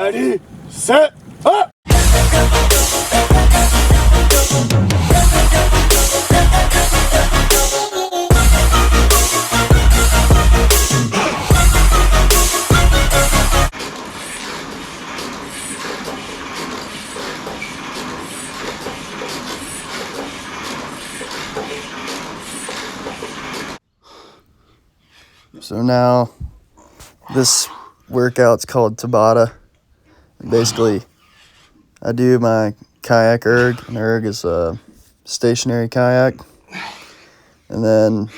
Ready, set, up! So now this workout's called Tabata. Basically, I do my kayak erg. An erg is a stationary kayak. And then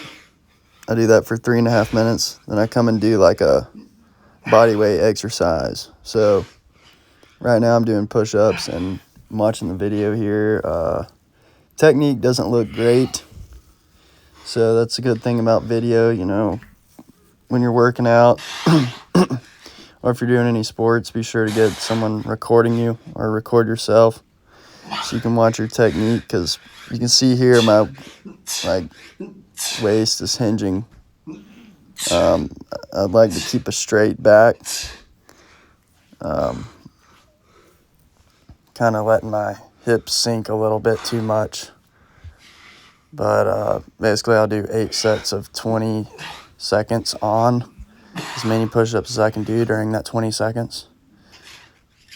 I do that for 3.5 minutes. Then I come and do like a body weight exercise. So right now I'm doing push-ups and I'm watching the video here. Technique doesn't look great. So that's a good thing about video, you know. When you're working out or if you're doing any sports, be sure to get someone recording you or record yourself so you can watch your technique, because you can see here my waist is hinging. I'd like to keep a straight back, kind of letting my hips sink a little bit too much. But basically I'll do 8 sets of 20 seconds on, as many push-ups as I can do during that 20 seconds,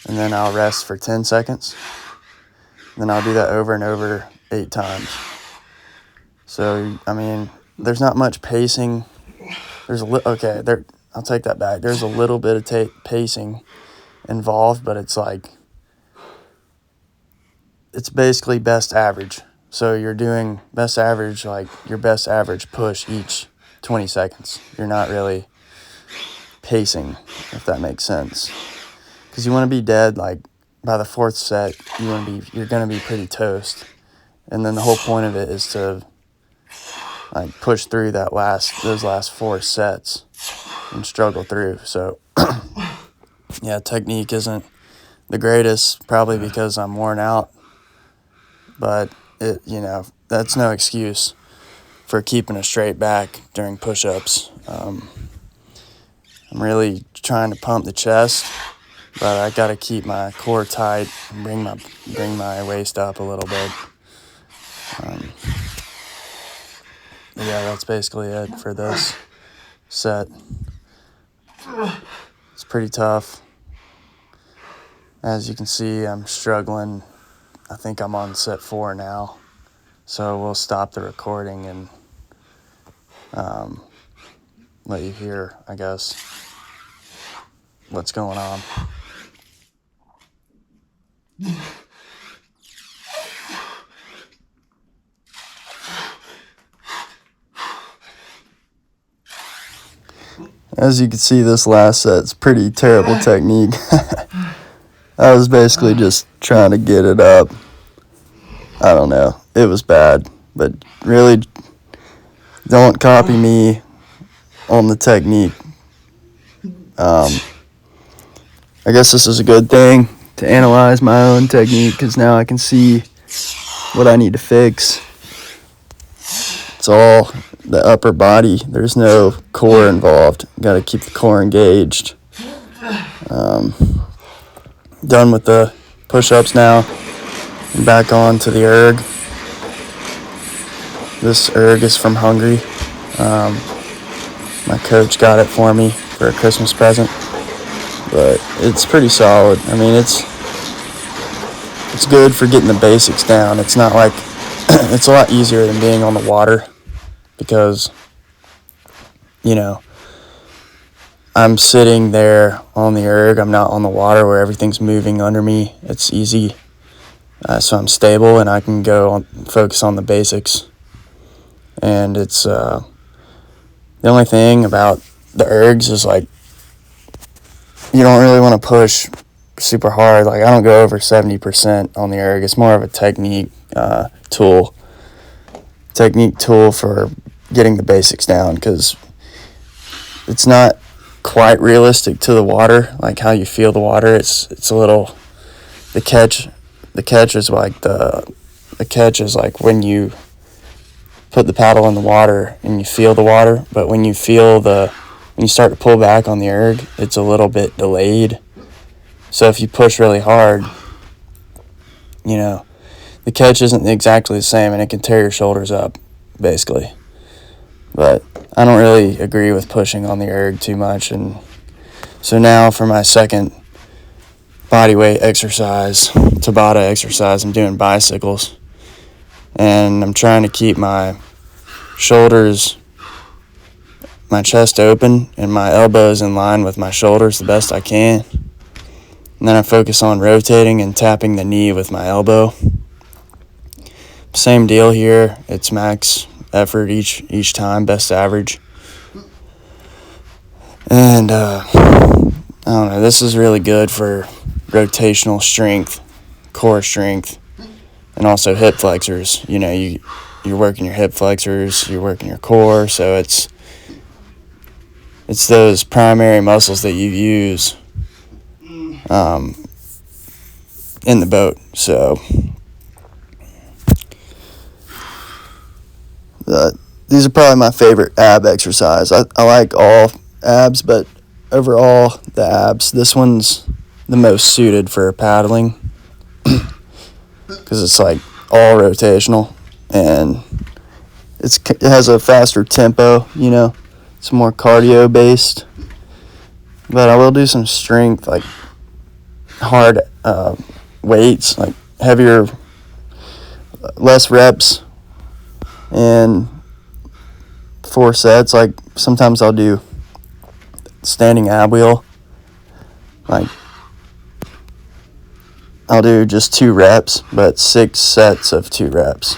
and then I'll rest for 10 seconds, and then I'll do that over and over 8 times. So I mean, there's not much pacing. I'll take that back. There's a little bit of pacing involved, but it's basically best average. So you're doing best average, like your best average push each 20 seconds. You're not really pacing, if that makes sense, because you want to be dead like by the 4th set. You're going to be pretty toast, and then the whole point of it is to like push through those last 4 sets and struggle through. So yeah, technique isn't the greatest, probably because I'm worn out, but that's no excuse for keeping a straight back during push-ups. I'm really trying to pump the chest, but I got to keep my core tight and bring my waist up a little bit. Yeah, that's basically it for this set. It's pretty tough. As you can see, I'm struggling. I think I'm on set 4 now, so we'll stop the recording and let you hear, I guess, what's going on. As you can see, this last set's pretty terrible technique. I was basically just trying to get it up. I don't know. It was bad, but really don't copy me on the technique. I guess this is a good thing to analyze my own technique, because now I can see what I need to fix. It's all the upper body. There's no core involved. Got to keep the core engaged. Done with the push-ups now. I'm back on to the erg. This erg is from Hungary. My coach got it for me for a Christmas present, but it's pretty solid. I mean, it's good for getting the basics down. It's not like it's a lot easier than being on the water, because I'm sitting there on the erg. I'm not on the water where everything's moving under me. It's easy, so I'm stable and I can focus on the basics. And it's the only thing about the ergs is like you don't really want to push super hard. Like I don't go over 70% on the erg. It's more of a technique tool for getting the basics down, because it's not quite realistic to the water, like how you feel the water. It's a little, the catch is like when you put the paddle in the water and you feel the water, but when you start to pull back on the erg, it's a little bit delayed, So if you push really hard, you know, the catch isn't exactly the same, and it can tear your shoulders up, basically. But I don't really agree with pushing on the erg too much. And so now for my second body weight exercise, Tabata exercise, I'm doing bicycles. And I'm trying to keep my shoulders, my chest open, and my elbows in line with my shoulders the best I can. And then I focus on rotating and tapping the knee with my elbow. Same deal here. It's max effort each time, best average. And I don't know, this is really good for rotational strength, core strength, and also hip flexors. You know, you're working your hip flexors, you're working your core, so it's those primary muscles that you use in the boat. So these are probably my favorite ab exercise. I like all abs, but overall the abs, this one's the most suited for paddling because it's like all rotational, and it has a faster tempo, you know. It's more cardio based, but I will do some strength, like hard weights, like heavier, less reps, and 4 sets. Like sometimes I'll do standing ab wheel, like I'll do just 2 reps, but 6 sets of 2 reps,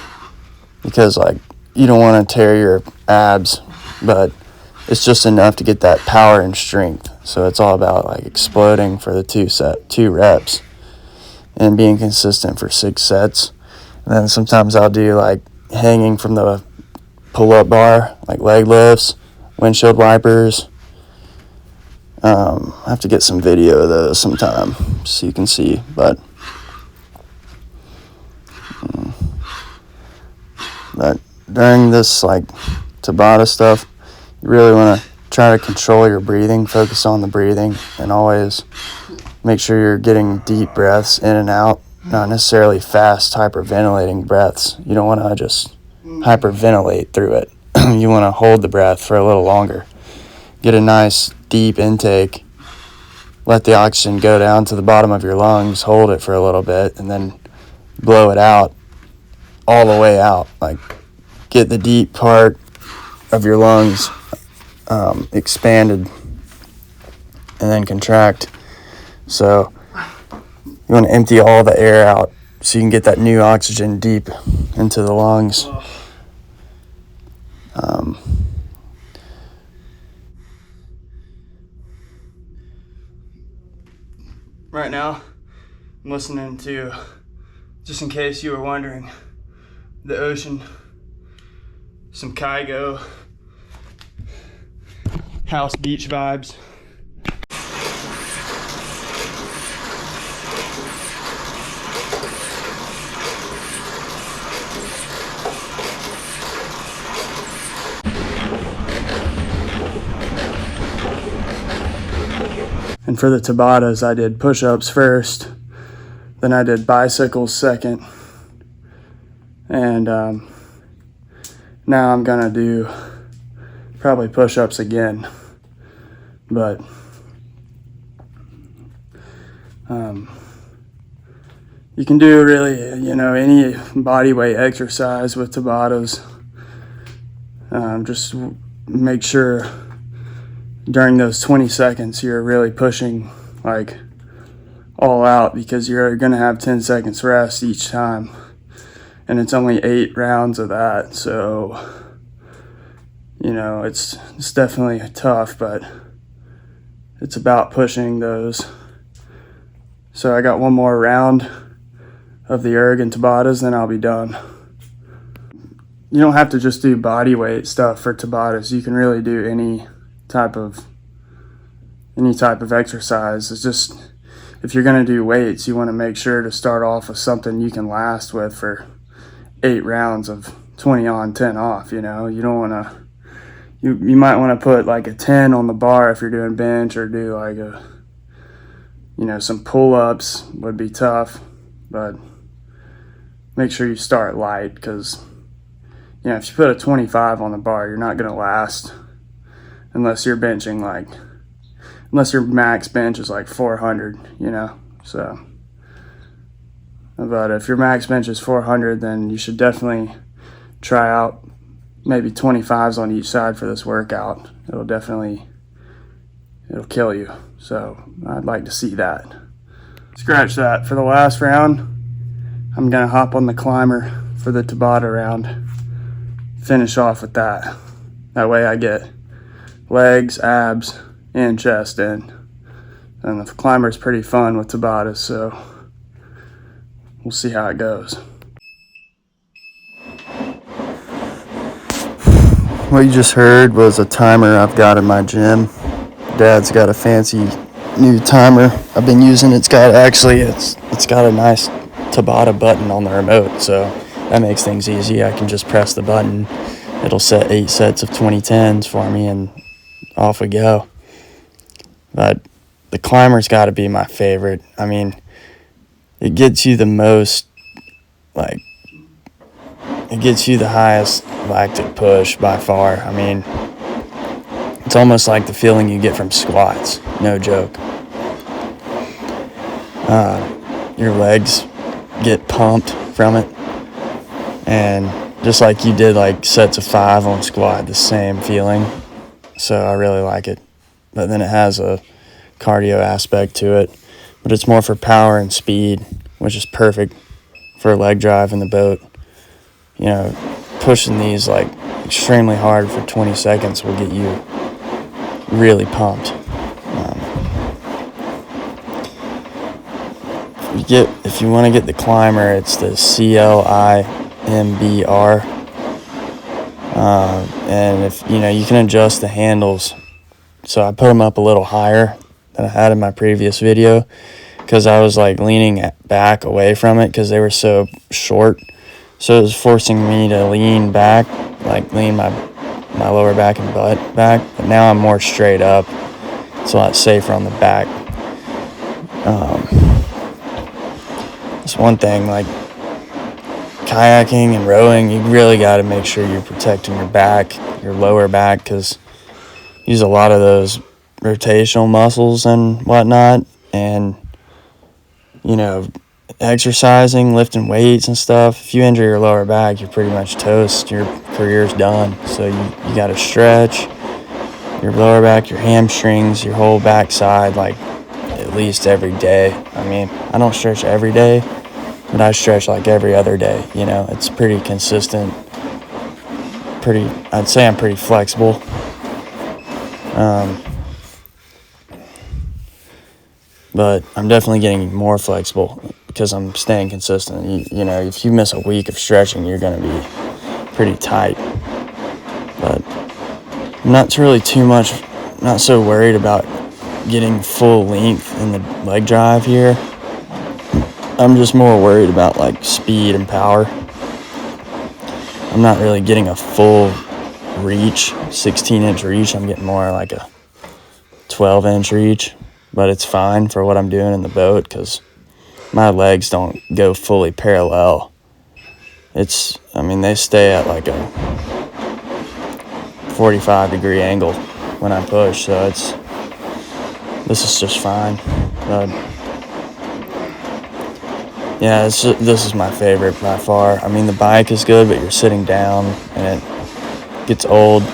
because like you don't want to tear your abs, but it's just enough to get that power and strength. So it's all about like exploding for the 2 reps and being consistent for 6 sets. And then sometimes I'll do like hanging from the pull-up bar, like leg lifts, windshield wipers. I have to get some video of those sometime so you can see, but during this like Tabata stuff, you really want to try to control your breathing, focus on the breathing, and always make sure you're getting deep breaths in and out, not necessarily fast hyperventilating breaths. You don't want to just hyperventilate through it. You want to hold the breath for a little longer. Get a nice deep intake, let the oxygen go down to the bottom of your lungs, hold it for a little bit, and then blow it out, all the way out. Like get the deep part of your lungs expanded, and then contract. So you want to empty all the air out so you can get that new oxygen deep into the lungs. Right now, I'm listening to, just in case you were wondering, the ocean, some Kygo, house beach vibes. And for the Tabatas, I did push-ups first, then I did bicycles second, and now I'm gonna do probably push-ups again, but you can do really, you know, any body weight exercise with Tabatas. Just make sure during those 20 seconds you're really pushing like all out, because you're gonna have 10 seconds rest each time, and it's only 8 rounds of that. So you know, it's definitely tough, but it's about pushing those. So I got one more round of the erg and Tabatas, then I'll be done. You don't have to just do body weight stuff for Tabatas. You can really do any type of exercise. It's just, if you're going to do weights, you want to make sure to start off with something you can last with for 8 rounds of 20 on, 10 off. You know, you don't want to, you might want to put like a 10 on the bar if you're doing bench, or do like a You know, some pull-ups would be tough, but make sure you start light, because, you know, if you put a 25 on the bar, you're not going to last unless you're benching like, unless your max bench is like 400, you know. So, but if your max bench is 400, then you should definitely try out maybe 25s on each side for this workout. It'll kill you. So I'd like to see that. Scratch that. For the last round, I'm gonna hop on the climber for the Tabata round. Finish off with that. That way I get legs, abs, and chest in. And the climber's pretty fun with Tabatas, so we'll see how it goes. What you just heard was a timer I've got in my gym. Dad's got a fancy new timer I've been using. It's got a nice Tabata button on the remote, so that makes things easy. I can just press the button. It'll set 8 sets of 2010s for me, and off we go. But the climber's got to be my favorite. I mean, it gets you the most, like, it gets you the highest lactic push by far. I mean, it's almost like the feeling you get from squats, no joke. Your legs get pumped from it, and just like you did like sets of 5 on squat, the same feeling. So I really like it. But then it has a cardio aspect to it, but it's more for power and speed, which is perfect for a leg drive in the boat. You know, pushing these like extremely hard for 20 seconds will get you really pumped. If you want to get the climber, it's the CLIMBR, and if you know, you can adjust the handles. So I put them up a little higher than I had in my previous video, because I was like leaning back away from it because they were so short. So it was forcing me to lean back, like lean my lower back and butt back. But now I'm more straight up. It's a lot safer on the back. It's one thing, like kayaking and rowing, you really got to make sure you're protecting your back, your lower back, because you use a lot of those rotational muscles and whatnot. And, you know, exercising, lifting weights and stuff, if you injure your lower back, you're pretty much toast. Your career's done. So you got to stretch your lower back, your hamstrings, your whole backside, like at least every day. I mean, I don't stretch every day, but I stretch like every other day. You know, it's pretty consistent. I'd say I'm pretty flexible. But I'm definitely getting more flexible because I'm staying consistent. You know, if you miss a week of stretching, you're going to be pretty tight. But I'm not so worried about getting full length in the leg drive here. I'm just more worried about like speed and power. I'm not really getting a full reach, 16-inch reach. I'm getting more like a 12-inch reach. But it's fine for what I'm doing in the boat because my legs don't go fully parallel. They stay at like a 45-degree angle when I push, so this is just fine. But yeah, this is my favorite by far. I mean, the bike is good, but you're sitting down and it gets old,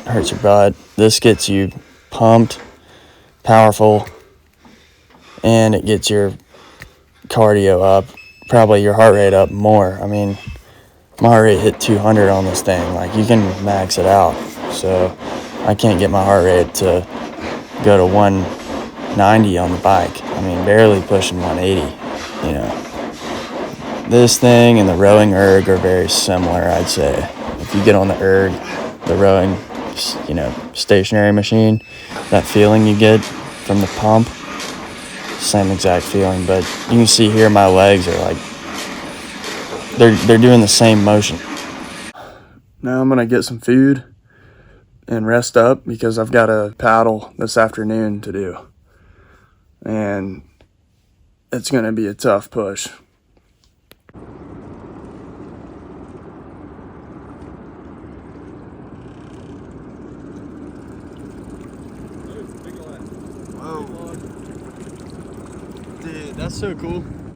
hurts your butt. This gets you pumped, powerful, and it gets your cardio up, probably your heart rate up more. I mean, my heart rate hit 200 on this thing. Like, you can max it out. So I can't get my heart rate to go to 190 on the bike. I mean, barely pushing 180, you know. This thing and the rowing erg are very similar, I'd say. If you get on the erg, the rowing, you know, stationary machine, that feeling you get from the pump, same exact feeling. But you can see here my legs are like, they're doing the same motion. Now I'm gonna get some food and rest up because I've got a paddle this afternoon to do. And it's going to be a tough push. Whoa. Dude, that's so cool.